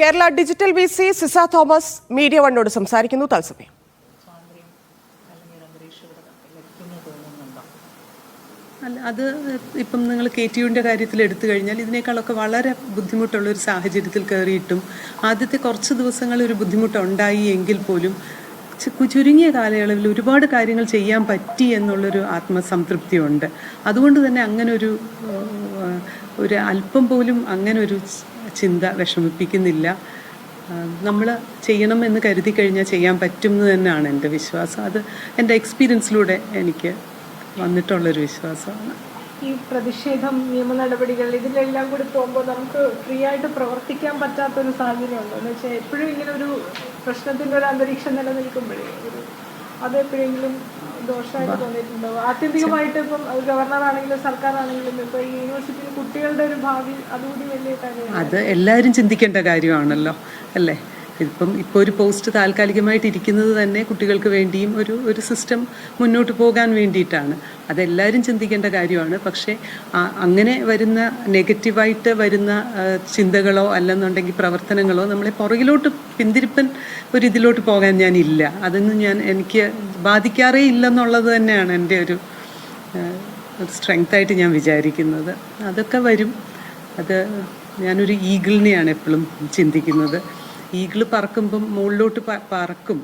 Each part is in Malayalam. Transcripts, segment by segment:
Kerala digital VC Ciza Thomas media വണ്ണോട് സംസാരിക്കുന്നു തത്സമയം. അല്ല, അത് ഇപ്പം നിങ്ങൾ KTUവിൻ്റെ കാര്യത്തിൽ എടുത്തു കഴിഞ്ഞാൽ ഇതിനേക്കാളൊക്കെ വളരെ ബുദ്ധിമുട്ടുള്ളൊരു സാഹചര്യത്തിൽ കയറിയിട്ടും ആദ്യത്തെ കുറച്ച് ദിവസങ്ങൾ ഒരു ബുദ്ധിമുട്ടുണ്ടായി എങ്കിൽ പോലും ചുരുങ്ങിയ കാലയളവിൽ ഒരുപാട് കാര്യങ്ങൾ ചെയ്യാൻ പറ്റി എന്നുള്ളൊരു ആത്മസംതൃപ്തിയുണ്ട്. അതുകൊണ്ട് തന്നെ അങ്ങനെ ഒരു അല്പം പോലും അങ്ങനെ ഒരു ചിന്ത വിഷമിപ്പിക്കുന്നില്ല. നമ്മൾ ചെയ്യണമെന്ന് കരുതി കഴിഞ്ഞാൽ ചെയ്യാൻ പറ്റും എന്ന് തന്നെയാണ് എൻ്റെ വിശ്വാസം. അത് എൻ്റെ എക്സ്പീരിയൻസിലൂടെ എനിക്ക് വന്നിട്ടുള്ളൊരു വിശ്വാസമാണ്. ഈ പ്രതിഷേധം, നിയമ നടപടികൾ, ഇതിലെല്ലാം കൂടി പോകുമ്പോൾ നമുക്ക് ഫ്രീ ആയിട്ട് പ്രവർത്തിക്കാൻ പറ്റാത്തൊരു സാഹചര്യം ഉണ്ടോ എന്ന് വെച്ചാൽ എപ്പോഴും ഇങ്ങനെ ഒരു പ്രശ്നത്തിൻ്റെ ഒരു അന്തരീക്ഷം നിലനിൽക്കുമ്പോഴേ അത് എപ്പോഴെങ്കിലും ദോഷമായിട്ട് തോന്നിയിട്ടുണ്ടോ? ആത്യന്തികമായിട്ട് ഇപ്പം ഗവർണറാണെങ്കിലും സർക്കാരാണെങ്കിലും ഇപ്പോൾ ഈ യൂണിവേഴ്സിറ്റിയിൽ കുട്ടികളുടെ ഒരു ഭാവി അതുകൂടി വലിയ കാര്യമാണ്. അത് എല്ലാവരും ചിന്തിക്കേണ്ട കാര്യമാണല്ലോ, അല്ലേ? ഇപ്പോൾ ഒരു പോസ്റ്റ് താൽക്കാലികമായിട്ട് ഇരിക്കുന്നത് തന്നെ കുട്ടികൾക്ക് വേണ്ടിയും ഒരു സിസ്റ്റം മുന്നോട്ട് പോകാൻ വേണ്ടിയിട്ടാണ്. അതെല്ലാവരും ചിന്തിക്കേണ്ട കാര്യമാണ്. പക്ഷേ അങ്ങനെ വരുന്ന നെഗറ്റീവായിട്ട് വരുന്ന ചിന്തകളോ അല്ലെന്നുണ്ടെങ്കിൽ പ്രവർത്തനങ്ങളോ നമ്മളെ പുറകിലോട്ട് പിന്തിരിപ്പൻ ഇതിലോട്ട് പോകാൻ ഞാനില്ല. അതൊന്നും എനിക്ക് ബാധിക്കാറേ ഇല്ലെന്നുള്ളത് തന്നെയാണ് എൻ്റെ ഒരു സ്ട്രെങ്തായിട്ട് ഞാൻ വിചാരിക്കുന്നത്. അതൊക്കെ വരും. അത് ഞാനൊരു ഈഗിളിനെയാണ് എപ്പോഴും ചിന്തിക്കുന്നത്. ഈഗിള് പറക്കുമ്പം മുകളിലോട്ട് പറക്കും.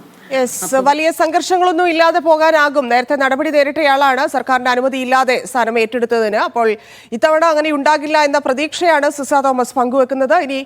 വലിയ സംഘർഷങ്ങളൊന്നും ഇല്ലാതെ പോകാനാകും. നേരത്തെ നടപടി നേരിട്ടയാളാണ് സർക്കാരിന്റെ അനുമതി ഇല്ലാതെ സ്ഥാനം ഏറ്റെടുത്തതിന്. അപ്പോൾ ഇത്തവണ അങ്ങനെ ഉണ്ടാകില്ല എന്ന പ്രതീക്ഷയാണ് സിസ തോമസ് പങ്കുവെക്കുന്നത്. ഇനി